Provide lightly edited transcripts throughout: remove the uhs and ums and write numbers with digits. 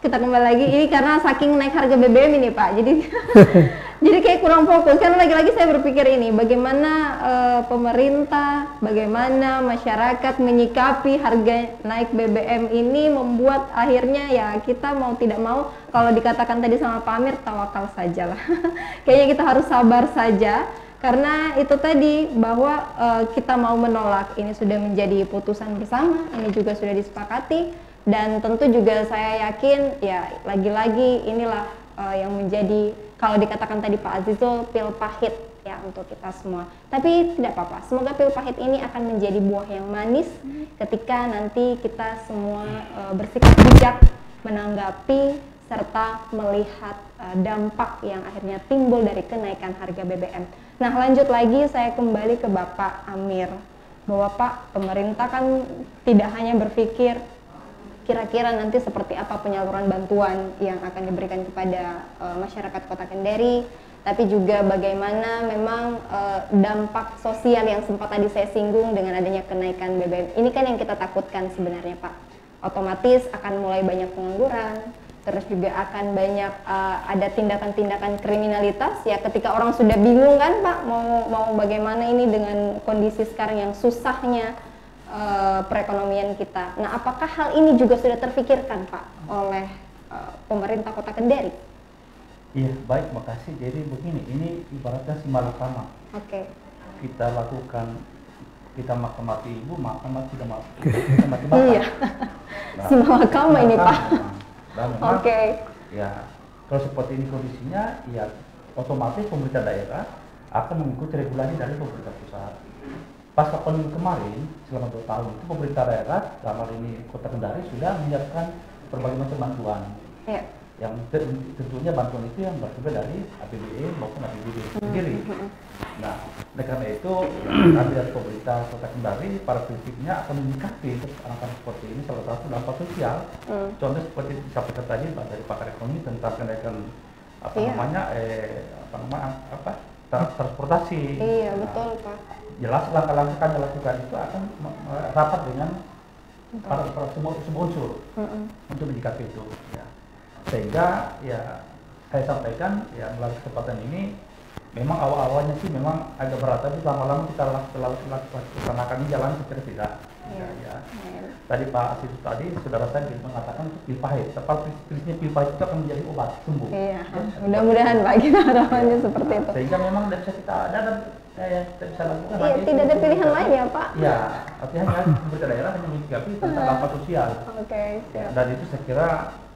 kita kembali lagi. Ini karena saking naik harga BBM ini Pak, jadi jadi kayak kurang fokus. Karena lagi-lagi saya berpikir ini, bagaimana pemerintah, bagaimana masyarakat menyikapi harga naik BBM ini, membuat akhirnya ya kita mau tidak mau, kalau dikatakan tadi sama Pak Amir, tawakal saja lah. Kayaknya kita harus sabar saja. Karena itu tadi bahwa kita mau menolak, ini sudah menjadi putusan bersama, ini juga sudah disepakati, dan tentu juga saya yakin ya lagi-lagi inilah yang menjadi, kalau dikatakan tadi Pak Azizul, pil pahit ya untuk kita semua. Tapi tidak apa-apa, semoga pil pahit ini akan menjadi buah yang manis ketika nanti kita semua bersikap bijak menanggapi serta melihat dampak yang akhirnya timbul dari kenaikan harga BBM. Nah, lanjut lagi saya kembali ke Bapak Amir, bahwa Pak, pemerintah kan tidak hanya berpikir kira-kira nanti seperti apa penyaluran bantuan yang akan diberikan kepada masyarakat Kota Kendari, tapi juga bagaimana memang dampak sosial yang sempat tadi saya singgung dengan adanya kenaikan BBM. Ini kan yang kita takutkan sebenarnya Pak, otomatis akan mulai banyak pengangguran, terus juga akan banyak ada tindakan-tindakan kriminalitas ya, ketika orang sudah bingung kan Pak mau bagaimana ini dengan kondisi sekarang yang susahnya perekonomian kita. Nah, apakah hal ini juga sudah terfikirkan Pak oleh pemerintah Kota Kendari? Iya, baik, makasih. Jadi begini, ini ibaratnya si malakama. Oke. Kita lakukan, kita mati ibu, mati tidak mati. Kita mati bapak. Iya. Nah, si malakama ini Pak. Oke. Ya, kalau seperti ini kondisinya, ya otomatis pemerintah daerah akan mengikuti regulasi dari pemerintah pusat. Pasca pandemi kemarin, selama 2 tahun itu pemerintah daerah, dalam hal ini Kota Kendari, sudah menyiapkan berbagai macam bantuan. Iya. Yang tentunya bantuan itu yang bersumber dari APBD maupun APBD sendiri. Nah, karena itu kami dari pemerintah Kota Kendari pada prinsipnya akan menyikapi untuk anak-anak seperti ini salah satu dampak sosial. Contoh seperti disampaikan tadi dari pakar ekonomi tentang kenaikan transportasi. Iya, betul Pak. Jelas langkah-langkah yang dilakukan itu akan rapat dengan para semua unsur untuk menyikapi itu. Ya. Sehingga ya saya sampaikan ya melalui kesempatan ini, memang awal-awalnya sih memang agak berat, tapi lama-lama kita laksanakan jalan secara tidak. Ya. Tadi Pak Asis tadi saudara saya mengatakan itu pil pahit. Tepat prinsipnya pil pahit itu akan menjadi obat sembuh. Iya. Ya, mudah-mudahan Pak kita harapannya seperti itu. Sehingga memang tidak bisa kita ada dan kita bisa lakukan. Iya, tidak ada pilihan lain ya Pak. Iya, artinya pemerintah daerah hanya menyikapi tentang dampak sosial. Oke. Dan itu saya kira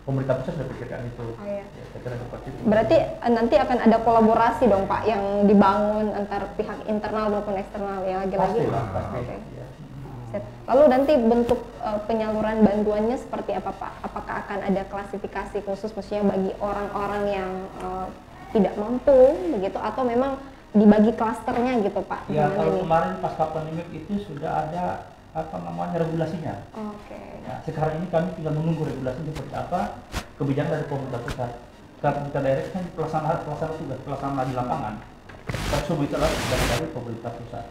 pemerintah pusat sudah pikirkan itu. Iya. Ya, saya kira seperti itu. Berarti nanti akan ada kolaborasi dong Pak yang dibangun antar pihak internal maupun eksternal ya lagi-lagi. Pasti. Okay. Ya. Lalu nanti bentuk penyaluran bantuannya seperti apa Pak? Apakah akan ada klasifikasi khusus maksudnya bagi orang-orang yang tidak mampu begitu, atau memang dibagi klasternya gitu Pak? Ya, kalau kemarin pasca pandemi itu sudah ada regulasinya. Oke. Ya, sekarang ini kami tinggal menunggu regulasi seperti apa, kebijakan dari pemerintah pusat. Karena pemerintah daerah kan pelaksana di lapangan. Tersebut itu adalah dari pemerintah pusat.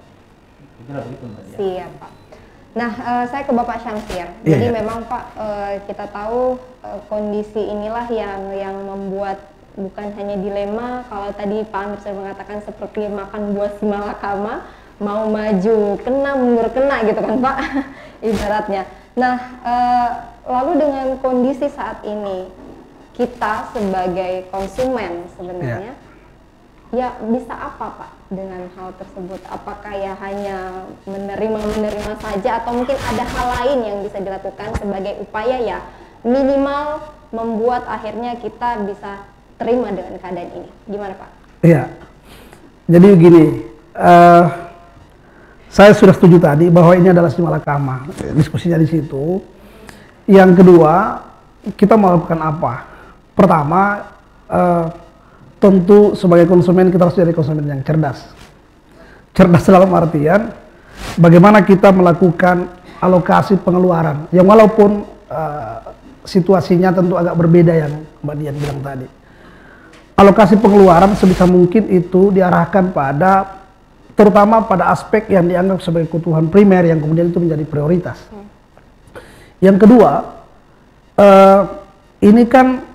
Kira begitu Mbak. Siap Pak. Nah, saya ke Bapak Syamsir. Jadi memang Pak, kita tahu kondisi inilah yang membuat bukan hanya dilema. Kalau tadi Pak Amir sudah mengatakan seperti makan buah si malakama, mau maju kena, mundur kena gitu kan Pak, ibaratnya. Nah, lalu dengan kondisi saat ini, kita sebagai konsumen sebenarnya, ya bisa apa Pak dengan hal tersebut? Apakah ya hanya menerima saja, atau mungkin ada hal lain yang bisa dilakukan sebagai upaya ya minimal membuat akhirnya kita bisa terima dengan keadaan ini? Gimana Pak? Iya, jadi begini, saya sudah setuju tadi bahwa ini adalah si malakama, diskusinya di situ. Yang kedua, kita melakukan apa? Pertama, tentu sebagai konsumen kita harus jadi konsumen yang cerdas. Cerdas dalam artian bagaimana kita melakukan alokasi pengeluaran yang walaupun situasinya tentu agak berbeda yang Mbak Dian bilang tadi. Alokasi pengeluaran sebisa mungkin itu diarahkan pada terutama pada aspek yang dianggap sebagai kebutuhan primer yang kemudian itu menjadi prioritas. Yang kedua, ini kan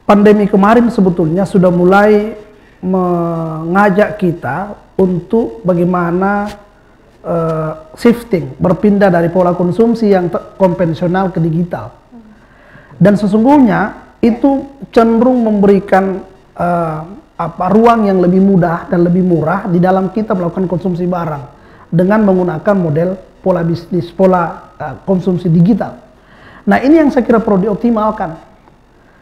pandemi kemarin sebetulnya sudah mulai mengajak kita untuk bagaimana shifting, berpindah dari pola konsumsi yang konvensional ke digital. Dan sesungguhnya itu cenderung memberikan ruang yang lebih mudah dan lebih murah di dalam kita melakukan konsumsi barang dengan menggunakan model pola bisnis, pola konsumsi digital. Nah, ini yang saya kira perlu dioptimalkan.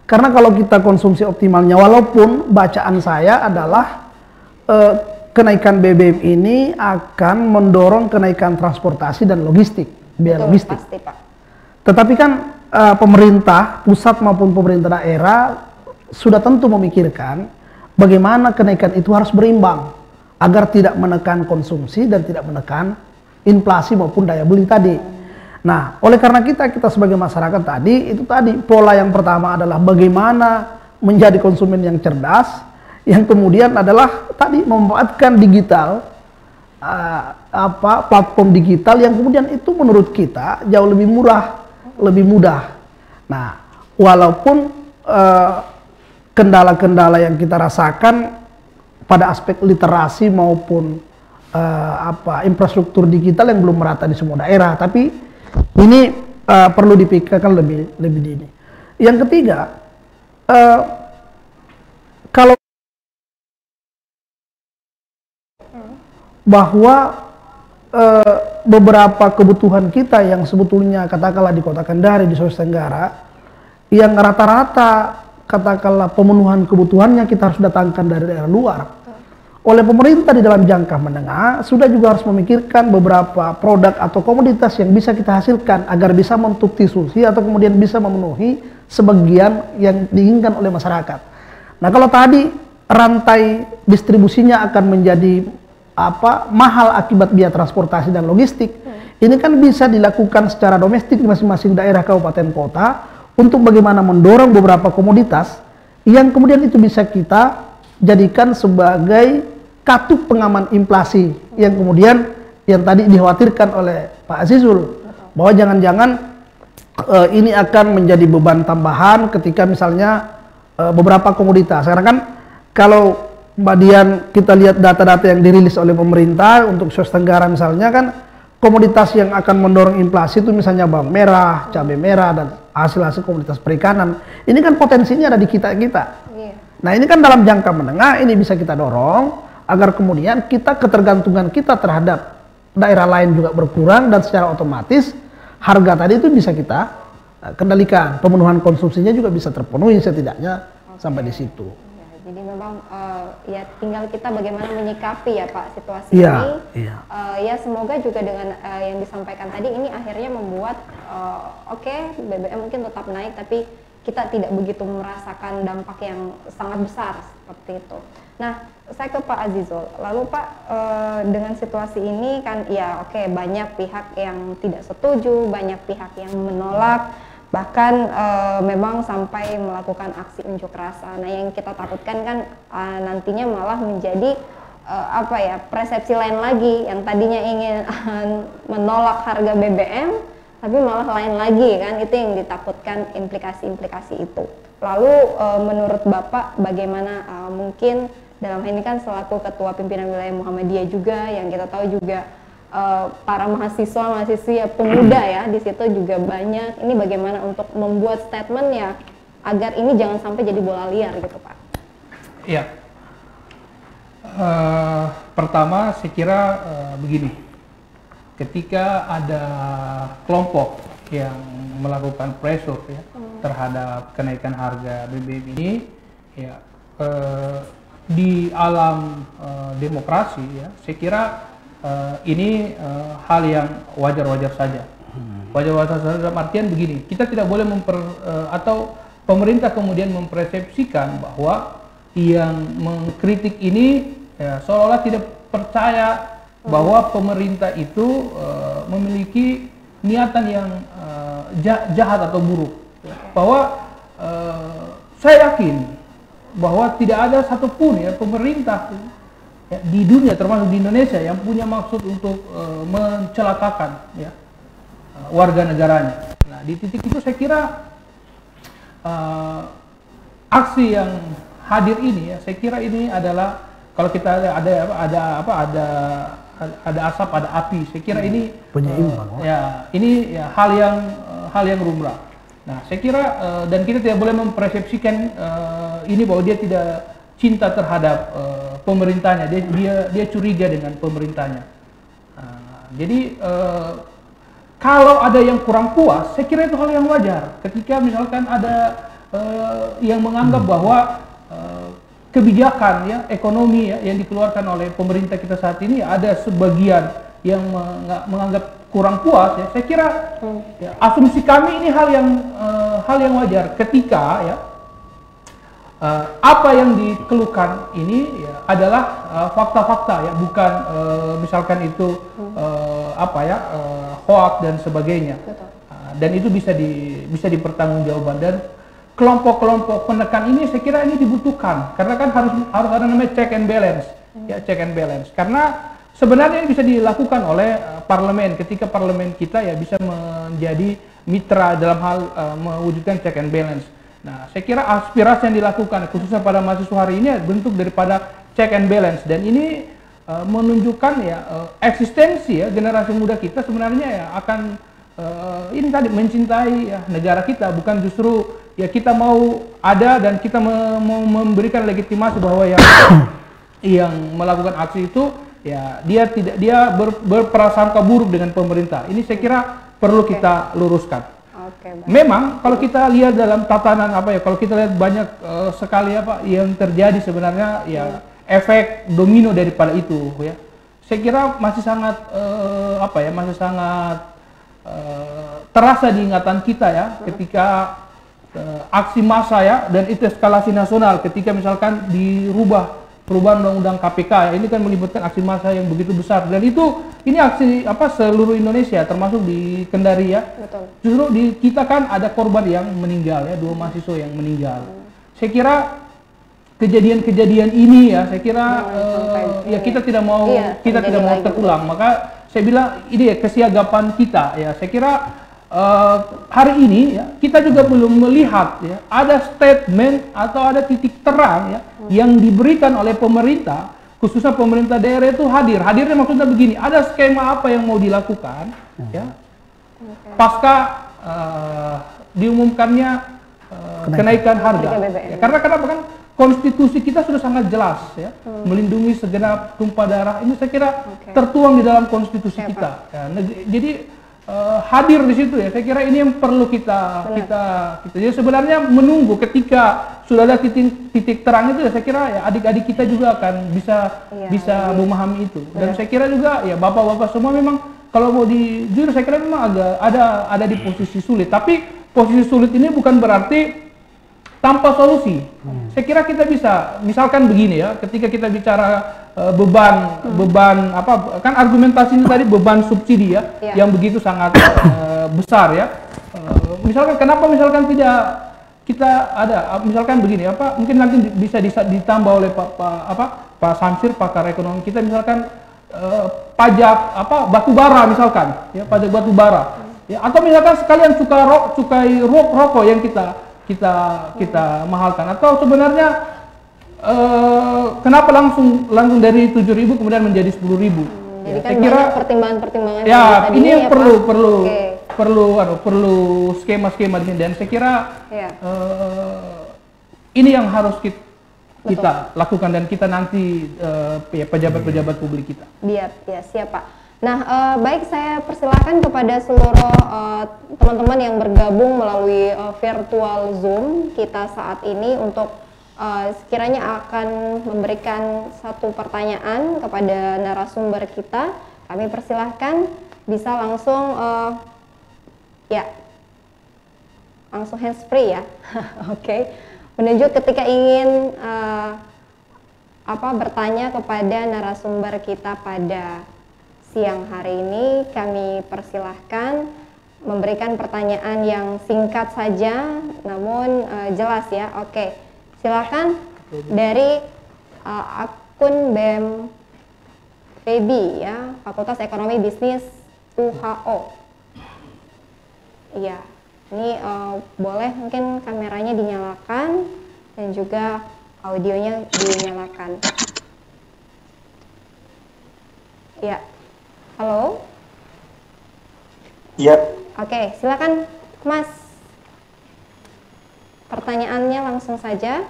Karena kalau kita konsumsi optimalnya, walaupun bacaan saya adalah kenaikan BBM ini akan mendorong kenaikan transportasi dan logistik, biaya logistik. Pasti, Pak. Tetapi kan pemerintah pusat maupun pemerintah daerah sudah tentu memikirkan bagaimana kenaikan itu harus berimbang agar tidak menekan konsumsi dan tidak menekan inflasi maupun daya beli tadi. Nah, oleh karena kita sebagai masyarakat tadi, itu tadi pola yang pertama adalah bagaimana menjadi konsumen yang cerdas, yang kemudian adalah tadi memanfaatkan digital, platform digital yang kemudian itu menurut kita jauh lebih murah, lebih mudah. Nah, walaupun kendala-kendala yang kita rasakan pada aspek literasi maupun infrastruktur digital yang belum merata di semua daerah, tapi ini perlu dipikirkan lebih dini. Yang ketiga, kalau bahwa beberapa kebutuhan kita yang sebetulnya katakanlah di Kota Kendari, di Sulawesi Tenggara, yang rata-rata katakanlah pemenuhan kebutuhannya kita harus datangkan dari daerah luar. Oleh pemerintah di dalam jangka menengah sudah juga harus memikirkan beberapa produk atau komoditas yang bisa kita hasilkan agar bisa substitusi atau kemudian bisa memenuhi sebagian yang diinginkan oleh masyarakat. Nah, kalau tadi rantai distribusinya akan menjadi mahal akibat biaya transportasi dan logistik, ini kan bisa dilakukan secara domestik di masing-masing daerah kabupaten kota untuk bagaimana mendorong beberapa komoditas yang kemudian itu bisa kita jadikan sebagai katup pengaman inflasi yang kemudian yang tadi dikhawatirkan oleh Pak Azizul, bahwa jangan-jangan ini akan menjadi beban tambahan ketika misalnya beberapa komoditas. Karena kan kalau Mbak Dian kita lihat data-data yang dirilis oleh pemerintah untuk Sulawesi Tenggara misalnya, kan komoditas yang akan mendorong inflasi itu misalnya bawang merah, cabai merah, dan hasil-hasil komoditas perikanan. Ini kan potensinya ada di kita-kita. Nah, ini kan dalam jangka menengah ini bisa kita dorong agar kemudian ketergantungan kita terhadap daerah lain juga berkurang dan secara otomatis harga tadi itu bisa kita kendalikan. Pemenuhan konsumsinya juga bisa terpenuhi setidaknya sampai di situ. Jadi memang ya tinggal kita bagaimana menyikapi ya Pak situasi ini. Ya semoga juga dengan yang disampaikan tadi ini akhirnya membuat BBM mungkin tetap naik tapi kita tidak begitu merasakan dampak yang sangat besar seperti itu. Nah, saya ke Pak Azizul. Lalu Pak, dengan situasi ini kan ya banyak pihak yang tidak setuju, banyak pihak yang menolak, bahkan memang sampai melakukan aksi unjuk rasa. Nah, yang kita takutkan kan nantinya malah menjadi persepsi lain lagi yang tadinya ingin menolak harga BBM tapi malah lain lagi kan, itu yang ditakutkan implikasi-implikasi itu. Lalu menurut Bapak bagaimana mungkin dalam hal ini kan selaku Ketua Pimpinan Wilayah Muhammadiyah juga yang kita tahu juga para mahasiswa pemuda ya di situ juga banyak. Ini bagaimana untuk membuat statement ya agar ini jangan sampai jadi bola liar gitu Pak. Iya. Pertama saya kira begini. Ketika ada kelompok yang melakukan pressure terhadap kenaikan harga BBM ini, ya di alam demokrasi ya, saya kira ini hal yang wajar-wajar saja. Wajar-wajar saja dalam artian begini, kita tidak boleh atau pemerintah kemudian mempersepsikan bahwa yang mengkritik ini ya, seolah-olah tidak percaya bahwa pemerintah itu memiliki niatan yang jahat atau buruk. Bahwa saya yakin bahwa tidak ada satupun ya pemerintah ya, di dunia termasuk di Indonesia yang punya maksud untuk mencelakakan ya warga negaranya. Nah, di titik itu saya kira aksi yang hadir ini ya, saya kira ini adalah kalau kita ada asap, ada api, saya kira ini ya ini ya hal yang lumrah. Nah, saya kira dan kita tidak boleh mempersepsikan ini bahwa dia tidak cinta terhadap pemerintahnya, dia curiga dengan pemerintahnya. Jadi kalau ada yang kurang puas, saya kira itu hal yang wajar. Ketika misalkan ada yang menganggap bahwa kebijakan ya ekonomi ya yang dikeluarkan oleh pemerintah kita saat ini ada sebagian yang menganggap kurang puas ya, saya kira ya, asumsi kami ini hal yang wajar ketika ya apa yang dikeluhkan ini ya adalah fakta-fakta ya, bukan misalkan itu hoax dan sebagainya. Dan itu bisa dipertanggungjawabkan, dan kelompok-kelompok penekan ini saya kira ini dibutuhkan karena kan harus ada namanya check and balance ya, check and balance, karena sebenarnya ini bisa dilakukan oleh parlemen ketika parlemen kita ya bisa menjadi mitra dalam hal mewujudkan check and balance. Nah, saya kira aspirasi yang dilakukan khususnya pada mahasiswa hari ini bentuk daripada check and balance, dan ini menunjukkan ya eksistensi ya generasi muda kita sebenarnya ya akan ini tadi mencintai ya negara kita, bukan justru ya kita mau ada dan kita mau memberikan legitimasi bahwa yang melakukan aksi itu ya dia berprasangka buruk dengan pemerintah. Ini saya kira perlu kita luruskan. Memang kalau kita lihat dalam tatanan kalau kita lihat banyak sekali yang terjadi sebenarnya ya efek domino daripada itu ya. Saya kira masih sangat masih sangat terasa di ingatan kita ya ketika aksi massa ya, dan itu eskalasi nasional ketika misalkan dirubah perubahan undang-undang KPK ya, ini kan melibatkan aksi massa yang begitu besar, dan ini aksi seluruh Indonesia termasuk di Kendari ya. Betul. Justru di kita kan ada korban yang meninggal ya, 2 mahasiswa yang meninggal. Saya kira kejadian-kejadian ini ya, saya kira ya kita tidak mau terulang, maka saya bilang ini ya kesiagapan kita ya. Saya kira hari ini ya kita juga belum melihat ya ada statement atau ada titik terang ya yang diberikan oleh pemerintah, khususnya pemerintah daerah itu hadirnya maksudnya begini, ada skema apa yang mau dilakukan ya pasca diumumkannya kenaikan harga ya, karena kenapa kan konstitusi kita sudah sangat jelas ya, melindungi segenap tumpah darah, ini saya kira tertuang di dalam konstitusi kita ya, jadi hadir di situ ya, saya kira ini yang perlu kita jadi sebenarnya menunggu ketika sudah ada titik terang itu ya, saya kira ya adik-adik kita juga akan bisa memahami itu, dan saya kira juga ya bapak-bapak semua memang kalau mau jujur saya kira memang ada di posisi sulit, tapi posisi sulit ini bukan berarti tanpa solusi. Saya kira kita bisa, misalkan begini ya, ketika kita bicara beban kan argumentasinya tadi beban subsidi ya, yang begitu sangat besar ya. Misalkan kenapa misalkan tidak kita ada misalkan begini mungkin nanti bisa ditambah oleh Pak Samsir, pakar ekonomi kita, misalkan pajak batu bara misalkan ya, pajak batu bara ya, atau misalkan sekalian cukai rokok yang kita mahalkan, atau sebenarnya kenapa langsung dari 7.000 kemudian menjadi 10.000? Jadi kan saya kira pertimbangan-pertimbangan ya ini yang perlu skema-skema di sini, dan saya kira ini yang harus kita lakukan dan kita nanti pejabat-pejabat publik kita. Siap Pak. Nah, baik, saya persilakan kepada seluruh teman-teman yang bergabung melalui virtual Zoom kita saat ini untuk sekiranya akan memberikan satu pertanyaan kepada narasumber kita. Kami persilahkan bisa langsung langsung hands free ya. Oke. Menunjuk ketika ingin bertanya kepada narasumber kita pada siang hari ini, kami persilahkan memberikan pertanyaan yang singkat saja namun jelas ya. Oke, silakan dari akun BEM Febi ya, Fakultas Ekonomi Bisnis UHO. Iya, Ini boleh mungkin kameranya dinyalakan dan juga audionya dinyalakan. Ya, halo. Iya. Oke, silakan Mas. Pertanyaannya langsung saja.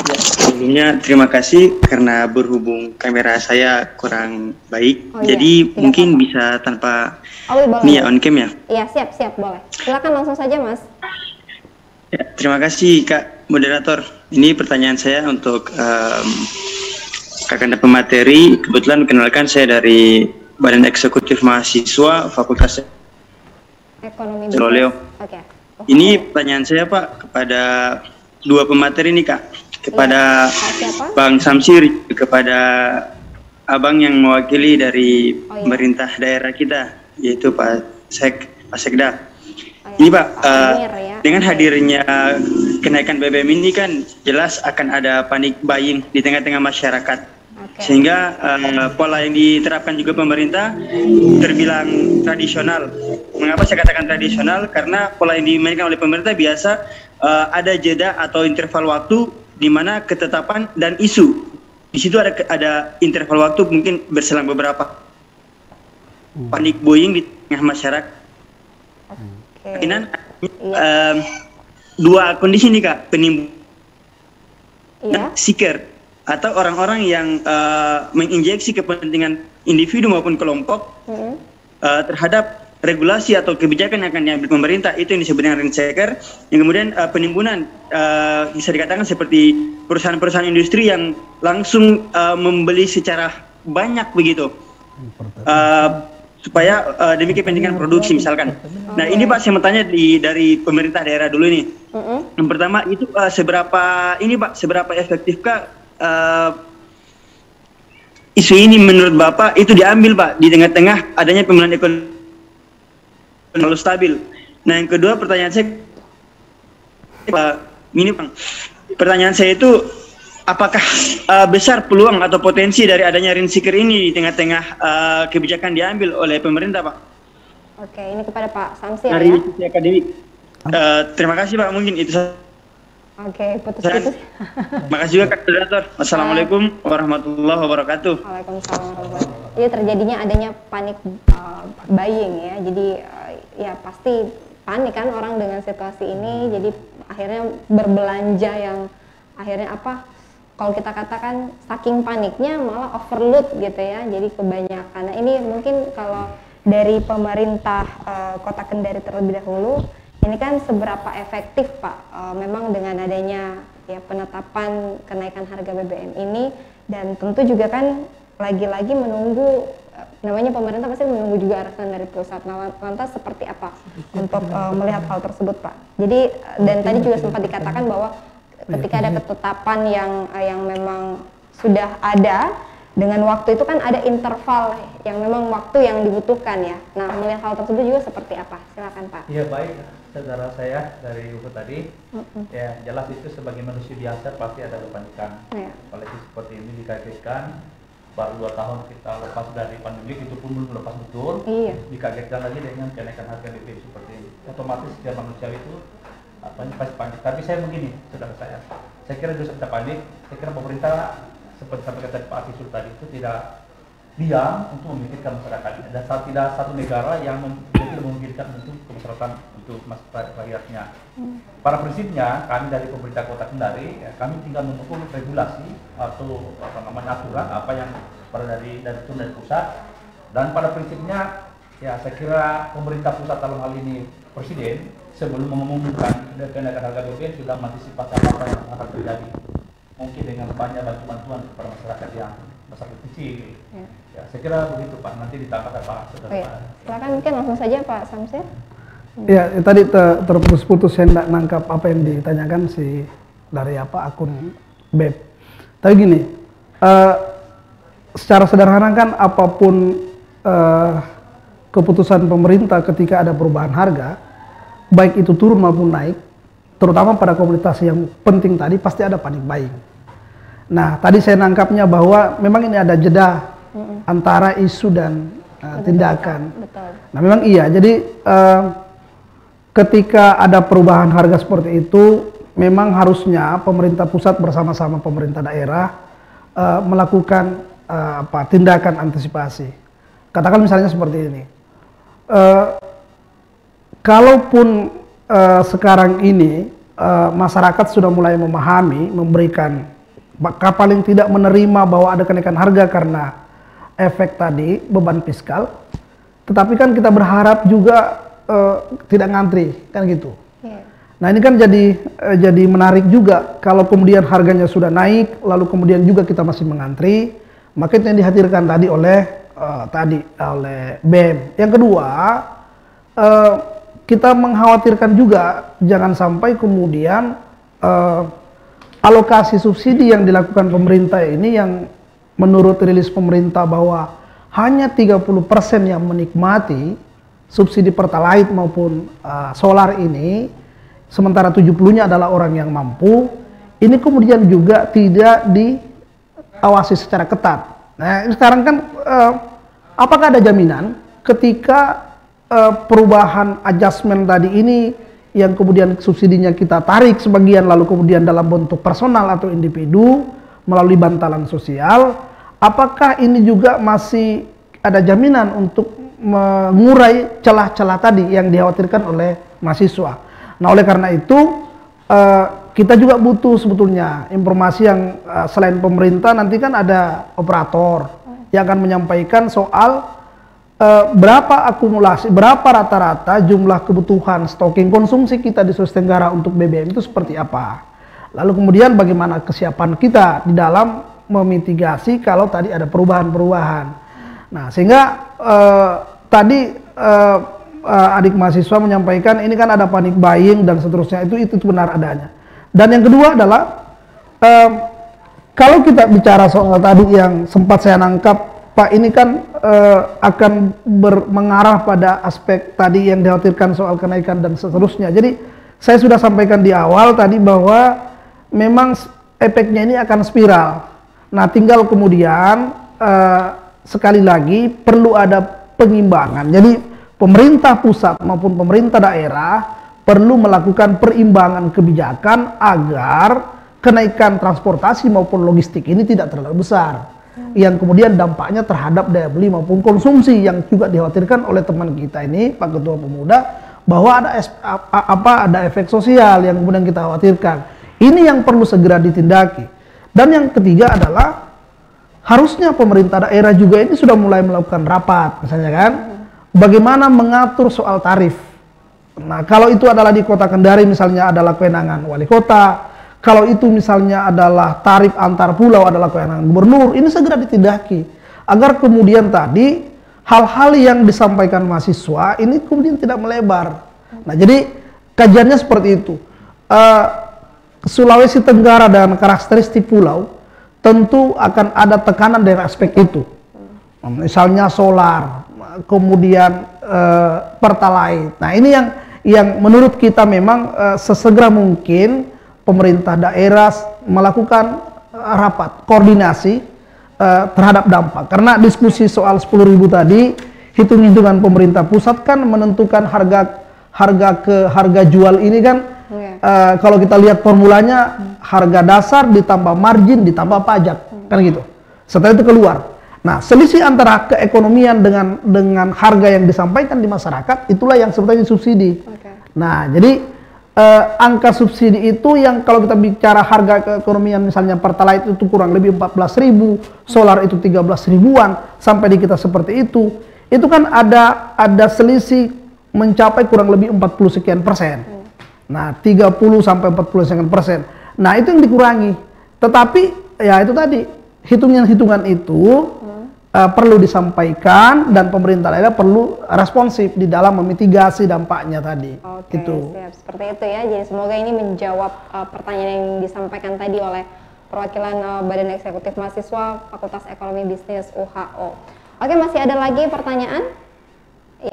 Ya, sebelumnya terima kasih karena berhubung kamera saya kurang baik, Iya, jadi tidak mungkin apa-apa. bisa tanpa Oh, boleh. ini ya on cam ya. Iya, siap, boleh. Silakan langsung saja, Mas. Ya, terima kasih Kak Moderator. Ini pertanyaan saya untuk Kakanda pemateri. Kebetulan kenalkan saya dari Badan Eksekutif Mahasiswa Fakultas Ekonomi Loleo. Oke. Ini pertanyaan saya Pak kepada dua pemateri ini Kak, kepada Pak siapa? Bang Samsir, kepada Abang yang mewakili dari Oh, iya. pemerintah daerah kita, yaitu Pak Sekda. Oh, ya. Ini Pak, Amir, ya. dengan Oke. hadirnya kenaikan BBM ini kan jelas akan ada panik buying di tengah-tengah masyarakat. Oke. Sehingga pola yang diterapkan juga pemerintah terbilang tradisional. Mengapa saya katakan tradisional? Karena pola yang dimainkan oleh pemerintah biasa ada jeda atau interval waktu di mana ketetapan dan isu. Di situ ada interval waktu mungkin berselang beberapa panik buying di tengah masyarakat. Oke. Kemungkinan Iya. dua kondisi nih Kak, penimbun Iya. seeker atau orang-orang yang menginjeksi kepentingan individu maupun kelompok Mm-mm. terhadap regulasi atau kebijakan yang akan diambil pemerintah, itu yang disebut dengan rent seeker. Yang kemudian penimbunan bisa dikatakan seperti perusahaan-perusahaan industri yang langsung membeli secara banyak begitu supaya demi kepentingan produksi misalkan. Nah ini Pak saya mau tanya dari pemerintah daerah dulu nih. Mm-mm. Yang pertama itu seberapa efektifkah isu ini menurut Bapak itu diambil Pak di tengah-tengah adanya pemulihan ekonomi terlalu stabil. Nah yang kedua pertanyaan saya ini Bang, pertanyaan saya itu apakah besar peluang atau potensi dari adanya rent seeker ini di tengah-tengah kebijakan diambil oleh pemerintah Pak? Oke, ini kepada Pak Samsir Dari ya. sisi akademik. Terima kasih Pak, mungkin itu saja. Oke, putus-putus. Terima kasih juga Kak Moderator. Wassalamualaikum warahmatullahi wabarakatuh. Waalaikumsalam warahmatullahi wabarakatuh. Jadi terjadinya adanya panik buying ya. Jadi ya pasti panik kan orang dengan situasi ini. Jadi akhirnya berbelanja yang akhirnya apa? Kalau kita katakan saking paniknya malah overload gitu ya. Jadi kebanyakan. Nah ini mungkin kalau dari pemerintah Kota Kendari terlebih dahulu, ini kan seberapa efektif Pak memang dengan adanya ya penetapan kenaikan harga BBM ini, dan tentu juga kan lagi-lagi menunggu namanya pemerintah pasti menunggu juga arahan dari pusat. Nah, lantas seperti apa untuk melihat hal tersebut Pak? Jadi dan tadi juga sempat dikatakan bahwa ketika ada ketetapan yang memang sudah ada dengan waktu itu kan ada interval yang memang waktu yang dibutuhkan ya. Nah melihat hal tersebut juga seperti apa? Silakan Pak. Iya baik, saudara saya dari UPU tadi, ya jelas itu sebagai manusia biasa pasti ada kepanikan. Ya. Apalagi seperti ini dikagetkan, baru 2 tahun kita lepas dari pandemi, itu pun belum lepas betul. Iya. Dikagetkan lagi dengan kenaikan harga BBM seperti ini. Otomatis setiap manusia itu pasti panik. Tapi saya begini, saudara saya kira juga kita panik. Saya kira pemerintah seperti kata Pak Akisul tadi itu tidak diam untuk memikirkan masyarakatnya, dan tidak satu negara yang memikirkan untuk kemaslahatan untuk rakyatnya. Pada prinsipnya kami dari pemerintah Kota Kendari ya, kami tinggal mendukung regulasi atau aturan apa yang dari turun dari pusat, dan pada prinsipnya ya saya kira pemerintah pusat dalam hal ini Presiden sebelum mengumumkan kenaikan harga BBM sudah mengantisipasi apa yang akan terjadi, mungkin dengan banyak bantuan kepada masyarakat yang masyarakat kecil. Ya, saya kira begitu Pak. Nanti ditambahkan Pak. Oh, iya. Silakan mungkin langsung saja Pak Samsir. Ya, tadi terputus-putus saya tidak nangkap apa yang ditanyakan si dari akun BEP. Tapi gini, secara sederhana kan apapun keputusan pemerintah ketika ada perubahan harga, baik itu turun maupun naik, terutama pada komunitas yang penting tadi pasti ada panik buying. Nah, tadi saya nangkapnya bahwa memang ini ada jeda antara isu dan tindakan. Betul. Nah memang iya, jadi ketika ada perubahan harga seperti itu, memang harusnya pemerintah pusat bersama-sama pemerintah daerah melakukan tindakan antisipasi. Katakan misalnya seperti ini, kalaupun sekarang ini masyarakat sudah mulai memahami, memberikan paling tidak menerima bahwa ada kenaikan harga karena efek tadi beban fiskal, tetapi kan kita berharap juga tidak ngantri kan gitu. Yeah. Nah ini kan jadi menarik juga kalau kemudian harganya sudah naik lalu kemudian juga kita masih mengantri, maka itu yang dihadirkan tadi oleh BEM. Yang kedua, kita mengkhawatirkan juga jangan sampai kemudian alokasi subsidi yang dilakukan pemerintah ini yang menurut rilis pemerintah bahwa hanya 30% yang menikmati subsidi pertalite maupun solar ini, sementara 70-nya adalah orang yang mampu, ini kemudian juga tidak diawasi secara ketat. Nah sekarang kan apakah ada jaminan ketika perubahan adjustment tadi ini yang kemudian subsidinya kita tarik sebagian lalu kemudian dalam bentuk personal atau individu melalui bantalan sosial, apakah ini juga masih ada jaminan untuk mengurai celah-celah tadi yang dikhawatirkan oleh mahasiswa. Nah oleh karena itu kita juga butuh sebetulnya informasi yang selain pemerintah, nanti kan ada operator yang akan menyampaikan soal berapa akumulasi, berapa rata-rata jumlah kebutuhan stocking konsumsi kita di Sulawesi Tenggara untuk BBM itu seperti apa. Lalu kemudian bagaimana kesiapan kita di dalam memitigasi kalau tadi ada perubahan-perubahan. Nah sehingga tadi adik mahasiswa menyampaikan ini kan ada panic buying dan seterusnya, itu benar adanya. Dan yang kedua adalah kalau kita bicara soal tadi yang sempat saya nangkap, Pak, ini kan akan mengarah pada aspek tadi yang dikhawatirkan soal kenaikan dan seterusnya. Jadi saya sudah sampaikan di awal tadi bahwa memang efeknya ini akan spiral. Nah tinggal kemudian sekali lagi perlu ada pengimbangan. Jadi pemerintah pusat maupun pemerintah daerah perlu melakukan perimbangan kebijakan agar kenaikan transportasi maupun logistik ini tidak terlalu besar, yang kemudian dampaknya terhadap daya beli maupun konsumsi yang juga dikhawatirkan oleh teman kita ini Pak Ketua Pemuda bahwa ada efek sosial yang kemudian kita khawatirkan. Ini yang perlu segera ditindaki. Dan yang ketiga adalah harusnya pemerintah daerah juga ini sudah mulai melakukan rapat, misalnya kan, bagaimana mengatur soal tarif. Nah, kalau itu adalah di Kota Kendari misalnya adalah kewenangan wali kota, kalau itu misalnya adalah tarif antar pulau adalah kewenangan gubernur, ini segera ditindaki agar kemudian tadi hal-hal yang disampaikan mahasiswa ini kemudian tidak melebar. Nah, jadi kajiannya seperti itu. Sulawesi Tenggara dan karakteristik pulau tentu akan ada tekanan dari aspek itu, misalnya solar, kemudian pertalite. Nah ini yang menurut kita memang sesegera mungkin pemerintah daerah melakukan rapat koordinasi terhadap dampak. Karena diskusi soal 10.000 tadi, hitung-hitungan pemerintah pusat kan menentukan harga jual ini kan. Kalau kita lihat formulanya harga dasar ditambah margin ditambah pajak kan gitu. Setelah itu keluar. Nah, selisih antara keekonomian dengan harga yang disampaikan di masyarakat itulah yang sebetulnya subsidi. Nah, jadi angka subsidi itu yang kalau kita bicara harga keekonomian misalnya pertalite itu kurang lebih 14.000, solar itu 13.000-an sampai di kita seperti itu kan ada selisih mencapai kurang lebih 40 sekian persen. Nah, 30 sampai 40 sekian persen. Nah, itu yang dikurangi. Tetapi ya itu tadi hitungan-hitungan itu perlu disampaikan dan pemerintah daerah perlu responsif di dalam memitigasi dampaknya tadi. Oke, gitu. siap. Seperti itu ya. Jadi semoga ini menjawab pertanyaan yang disampaikan tadi oleh perwakilan Badan Eksekutif Mahasiswa Fakultas Ekonomi Bisnis UHO. Oke, masih ada lagi pertanyaan?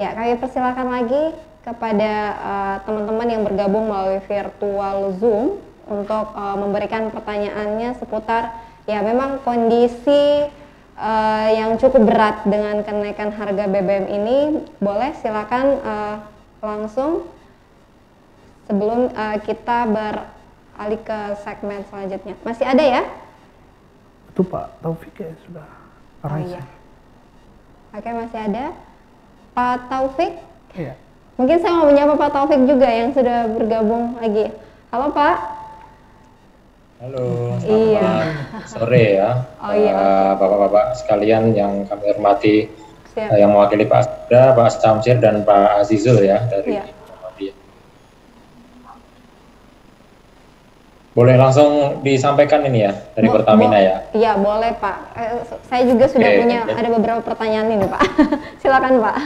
Ya, kami persilakan lagi kepada teman-teman yang bergabung melalui virtual Zoom untuk memberikan pertanyaannya seputar ya memang kondisi yang cukup berat dengan kenaikan harga BBM ini, boleh silakan langsung sebelum kita beralih ke segmen selanjutnya. Masih ada ya? Itu Pak Taufik ya sudah. Oh iya. Oke, masih ada Pak Taufik. Iya. Mungkin saya mau menyapa Pak Taufik juga yang sudah bergabung lagi. Halo Pak. Halo, Iya. sore ya. Oh iya. Bapak-bapak sekalian yang kami hormati, Siap. yang mewakili Pak Asda, Pak Samsir dan Pak Azizul ya dari Iya. Muhammadiyah. Boleh langsung disampaikan ini ya dari Pertamina ya. Iya boleh Pak. Saya juga sudah Oke, punya ada beberapa pertanyaan ini Pak. Silakan Pak.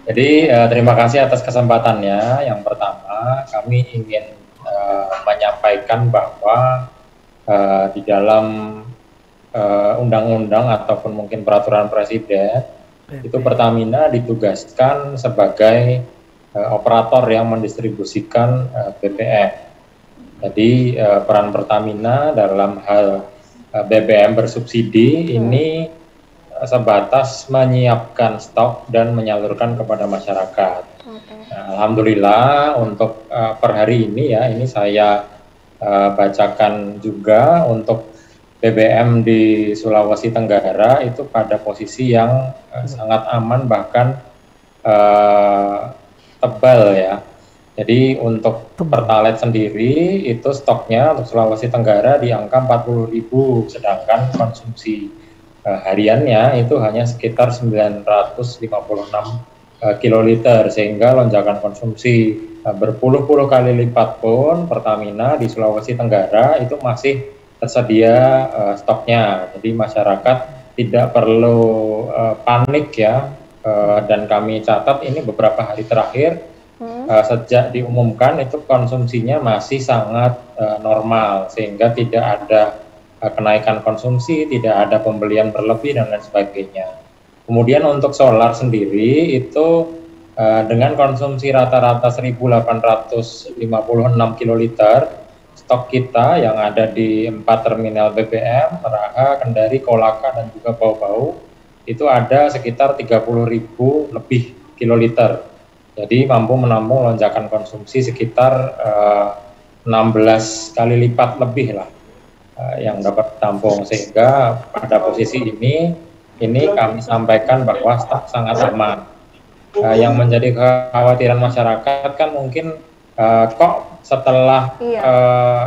Jadi terima kasih atas kesempatannya. Yang pertama kami ingin menyampaikan bahwa di dalam undang-undang ataupun mungkin peraturan presiden itu Pertamina ditugaskan sebagai operator yang mendistribusikan BBM. Jadi peran Pertamina dalam hal BBM bersubsidi ini sebatas menyiapkan stok dan menyalurkan kepada masyarakat. Alhamdulillah untuk per hari ini ya, ini saya bacakan juga untuk BBM di Sulawesi Tenggara itu pada posisi yang sangat aman bahkan tebal ya. Jadi untuk Pertalite sendiri itu stoknya untuk Sulawesi Tenggara di angka 40.000, sedangkan konsumsi hariannya itu hanya sekitar 956 kiloliter, sehingga lonjakan konsumsi berpuluh-puluh kali lipat pun Pertamina di Sulawesi Tenggara itu masih tersedia stoknya. Jadi masyarakat tidak perlu panik ya, dan kami catat ini beberapa hari terakhir sejak diumumkan itu konsumsinya masih sangat normal, sehingga tidak ada kenaikan konsumsi, tidak ada pembelian berlebih dan lain sebagainya. Kemudian untuk solar sendiri itu dengan konsumsi rata-rata 1.856 kiloliter, stok kita yang ada di 4 terminal BBM, Meraha, Kendari, Kolaka dan juga Bau-Bau itu ada sekitar 30.000 lebih kiloliter. Jadi mampu menampung lonjakan konsumsi sekitar 16 kali lipat lebih lah yang dapat ditampung, sehingga pada posisi ini kami sampaikan bahwa stok sangat aman. Yang menjadi kekhawatiran masyarakat kan mungkin kok setelah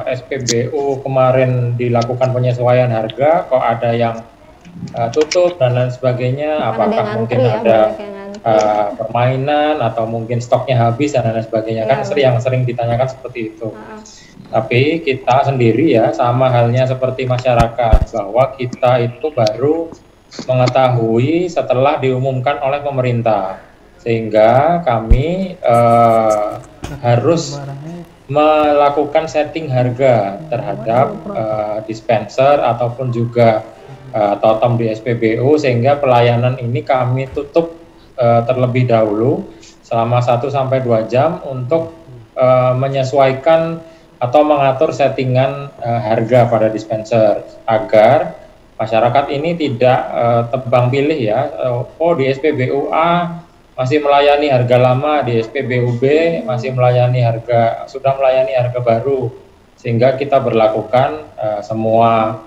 SPBU kemarin dilakukan penyesuaian harga kok ada yang tutup dan lain sebagainya, apakah mungkin ada permainan atau mungkin stoknya habis dan lain sebagainya, kan yang sering ditanyakan seperti itu. Tapi kita sendiri ya sama halnya seperti masyarakat, bahwa kita itu baru mengetahui setelah diumumkan oleh pemerintah, sehingga kami harus melakukan setting harga terhadap dispenser ataupun juga totem di SPBU, sehingga pelayanan ini kami tutup terlebih dahulu selama 1-2 jam untuk menyesuaikan atau mengatur settingan harga pada dispenser agar masyarakat ini tidak tebang pilih ya. Oh di SPBU A masih melayani harga lama, di SPBU B masih sudah melayani harga baru, sehingga kita berlakukan semua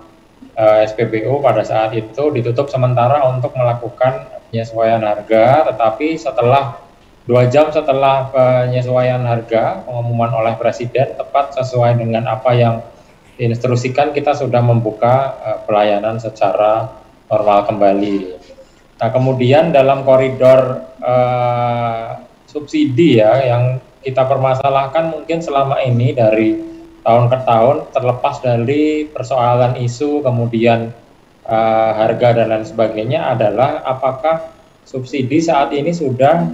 SPBU pada saat itu ditutup sementara untuk melakukan penyesuaian harga, tetapi setelah 2 jam setelah penyesuaian harga, pengumuman oleh Presiden tepat sesuai dengan apa yang diinstruksikan, kita sudah membuka pelayanan secara normal kembali. Nah kemudian dalam koridor subsidi ya, yang kita permasalahkan mungkin selama ini dari tahun ke tahun, terlepas dari persoalan isu kemudian harga dan lain sebagainya, adalah apakah subsidi saat ini sudah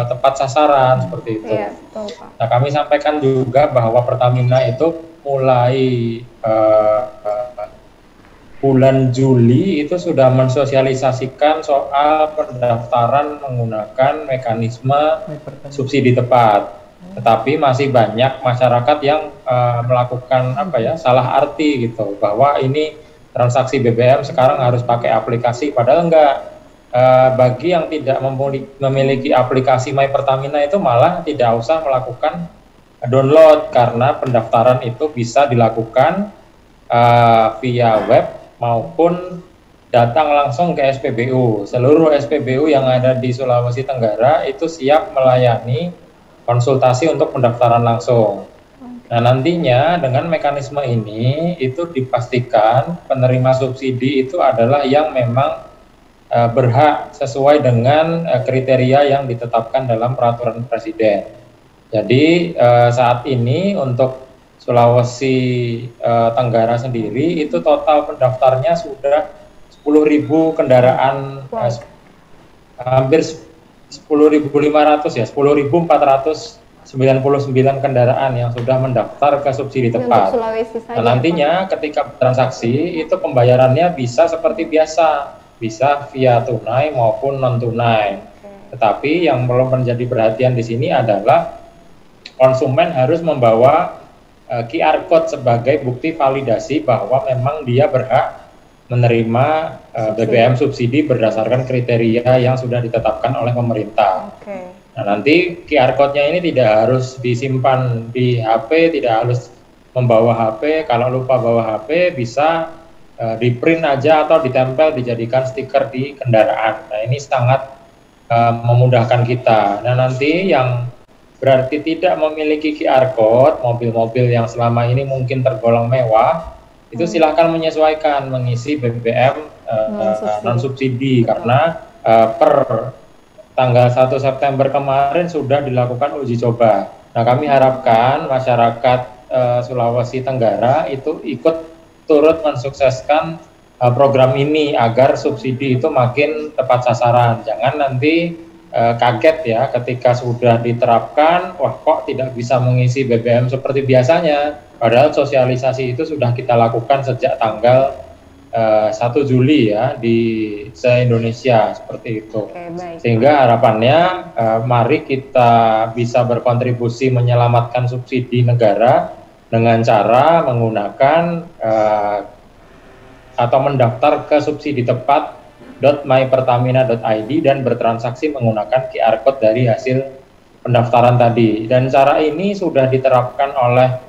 tepat sasaran seperti itu. Iya, betul, Pak. Nah kami sampaikan juga bahwa Pertamina itu mulai bulan Juli itu sudah mensosialisasikan soal pendaftaran menggunakan mekanisme subsidi tepat. Tetapi masih banyak masyarakat yang melakukan salah arti gitu, bahwa ini transaksi BBM sekarang harus pakai aplikasi, padahal enggak. Bagi yang tidak memiliki aplikasi My Pertamina itu malah tidak usah melakukan download, karena pendaftaran itu bisa dilakukan via web maupun datang langsung ke SPBU. Seluruh SPBU yang ada di Sulawesi Tenggara itu siap melayani konsultasi untuk pendaftaran langsung. Nah, nantinya dengan mekanisme ini itu dipastikan penerima subsidi itu adalah yang memang berhak sesuai dengan kriteria yang ditetapkan dalam peraturan Presiden. Jadi saat ini untuk Sulawesi Tenggara sendiri itu total pendaftarnya sudah 10.000 kendaraan, hampir 10.500 ya, 10.499 kendaraan yang sudah mendaftar ke subsidi tepat. Nah, nantinya ketika transaksi itu pembayarannya bisa seperti biasa, bisa via tunai maupun non tunai. Tetapi yang perlu menjadi perhatian di sini adalah konsumen harus membawa QR code sebagai bukti validasi bahwa memang dia berhak menerima BBM subsidi berdasarkan kriteria yang sudah ditetapkan oleh pemerintah. Nah, nanti QR code-nya ini tidak harus disimpan di HP, tidak harus membawa HP. Kalau lupa bawa HP bisa di print aja atau ditempel, dijadikan stiker di kendaraan. Nah, ini sangat memudahkan kita. Nah, nanti yang berarti tidak memiliki QR code, mobil-mobil yang selama ini mungkin tergolong mewah, itu silahkan menyesuaikan mengisi BBM non subsidi karena per tanggal 1 September kemarin sudah dilakukan uji coba. Nah, kami harapkan masyarakat Sulawesi Tenggara itu ikut turut mensukseskan program ini agar subsidi itu makin tepat sasaran. Jangan nanti kaget ya ketika sudah diterapkan, wah kok tidak bisa mengisi BBM seperti biasanya. Padahal sosialisasi itu sudah kita lakukan sejak tanggal 1 Juli ya di se-Indonesia seperti itu. Sehingga harapannya mari kita bisa berkontribusi menyelamatkan subsidi negara dengan cara menggunakan atau mendaftar ke subsidi tepat.mypertamina.id dan bertransaksi menggunakan QR code dari hasil pendaftaran tadi. Dan cara ini sudah diterapkan oleh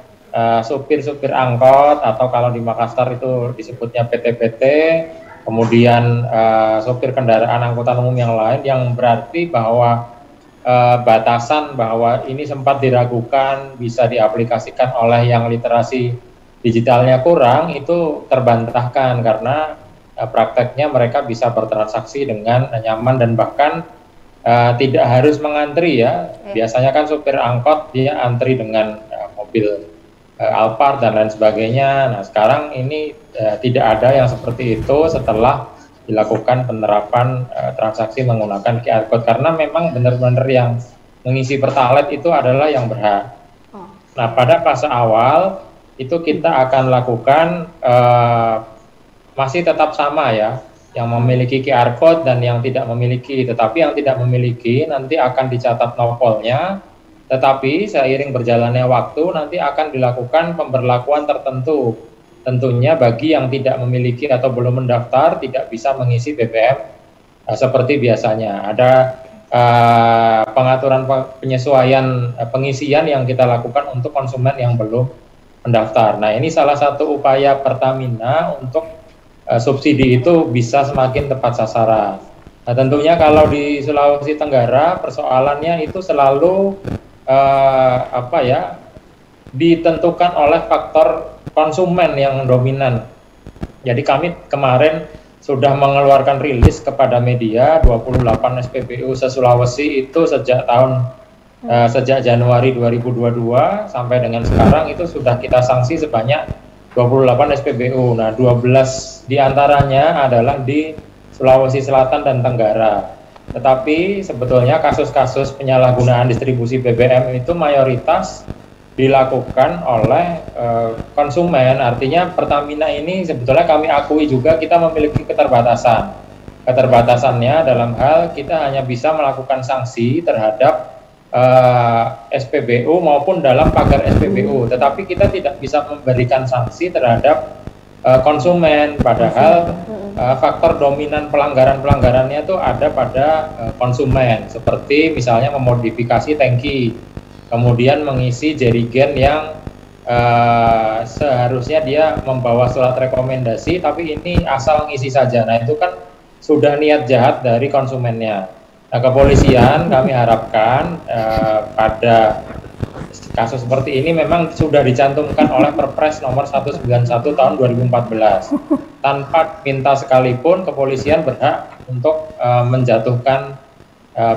supir-supir angkot atau kalau di Makassar itu disebutnya PT-PT, kemudian supir kendaraan angkutan umum yang lain, yang berarti bahwa batasan bahwa ini sempat diragukan bisa diaplikasikan oleh yang literasi digitalnya kurang itu terbantahkan karena prakteknya mereka bisa bertransaksi dengan nyaman dan bahkan tidak harus mengantri ya. Biasanya kan supir angkot dia antri dengan mobil Alphard dan lain sebagainya. Nah, sekarang ini tidak ada yang seperti itu setelah dilakukan penerapan transaksi menggunakan QR code karena memang benar-benar yang mengisi Pertalite itu adalah yang berhak. Nah, pada fase awal itu kita akan lakukan masih tetap sama ya, yang memiliki QR code dan yang tidak memiliki. Tetapi yang tidak memiliki nanti akan dicatat nopolnya. Tetapi seiring berjalannya waktu nanti akan dilakukan pemberlakuan tertentu. Tentunya bagi yang tidak memiliki atau belum mendaftar tidak bisa mengisi BBM seperti biasanya. Ada pengaturan penyesuaian pengisian yang kita lakukan untuk konsumen yang belum mendaftar. Nah, ini salah satu upaya Pertamina untuk subsidi itu bisa semakin tepat sasaran. Nah, tentunya kalau di Sulawesi Tenggara persoalannya itu selalu ditentukan oleh faktor konsumen yang dominan. Jadi kami kemarin sudah mengeluarkan rilis kepada media 28 SPBU se-Sulawesi itu sejak Januari 2022 sampai dengan sekarang itu sudah kita sanksi sebanyak 28 SPBU. Nah, 12 diantaranya adalah di Sulawesi Selatan dan Tenggara. Tetapi sebetulnya kasus-kasus penyalahgunaan distribusi BBM itu mayoritas dilakukan oleh konsumen. Artinya Pertamina ini sebetulnya kami akui juga kita memiliki keterbatasan. Keterbatasannya dalam hal kita hanya bisa melakukan sanksi terhadap SPBU maupun dalam pagar SPBU. Tetapi kita tidak bisa memberikan sanksi terhadap konsumen, padahal faktor dominan pelanggarannya itu ada pada konsumen, seperti misalnya memodifikasi tangki, kemudian mengisi jerigen yang seharusnya dia membawa surat rekomendasi, tapi ini asal ngisi saja. Nah, itu kan sudah niat jahat dari konsumennya. Nah, kepolisian kami harapkan pada kasus seperti ini memang sudah dicantumkan oleh Perpres nomor 191 tahun 2014. Tanpa minta sekalipun, kepolisian berhak untuk menjatuhkan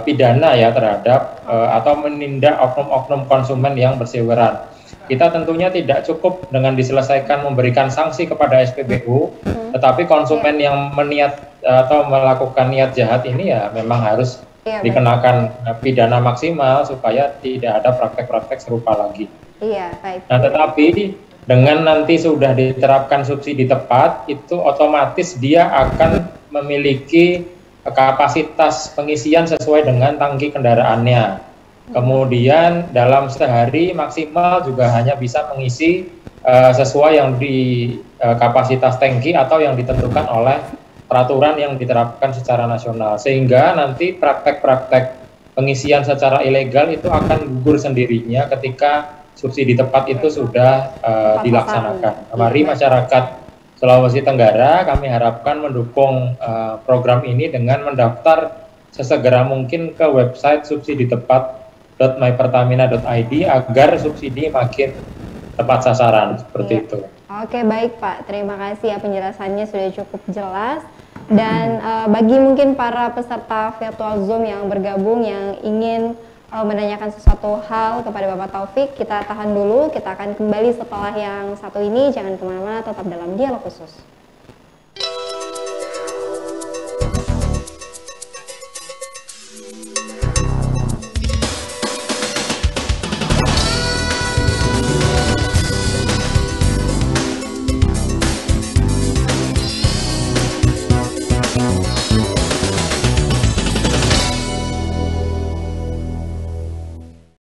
pidana ya terhadap atau menindak oknum-oknum konsumen yang berseliweran. Kita tentunya tidak cukup dengan diselesaikan memberikan sanksi kepada SPBU, tetapi konsumen yang meniat atau melakukan niat jahat ini ya memang harus dikenakan pidana maksimal supaya tidak ada praktek-praktek serupa lagi. Iya, baik. Nah, tetapi dengan nanti sudah diterapkan subsidi tepat, itu otomatis dia akan memiliki kapasitas pengisian sesuai dengan tangki kendaraannya. Kemudian dalam sehari maksimal juga hanya bisa mengisi sesuai yang di kapasitas tangki atau yang ditentukan oleh peraturan yang diterapkan secara nasional, sehingga nanti praktek-praktek pengisian secara ilegal itu akan gugur sendirinya ketika subsidi tepat itu sudah dilaksanakan. Mari masyarakat Sulawesi Tenggara, kami harapkan mendukung program ini dengan mendaftar sesegera mungkin ke website subsiditepat.mypertamina.id agar subsidi makin tepat sasaran seperti itu. Oke, baik Pak, terima kasih ya, penjelasannya sudah cukup jelas. Dan bagi mungkin para peserta virtual Zoom yang bergabung yang ingin menanyakan sesuatu hal kepada Bapak Taufik, kita tahan dulu, kita akan kembali setelah yang satu ini. Jangan kemana-mana, tetap dalam Dialog Khusus.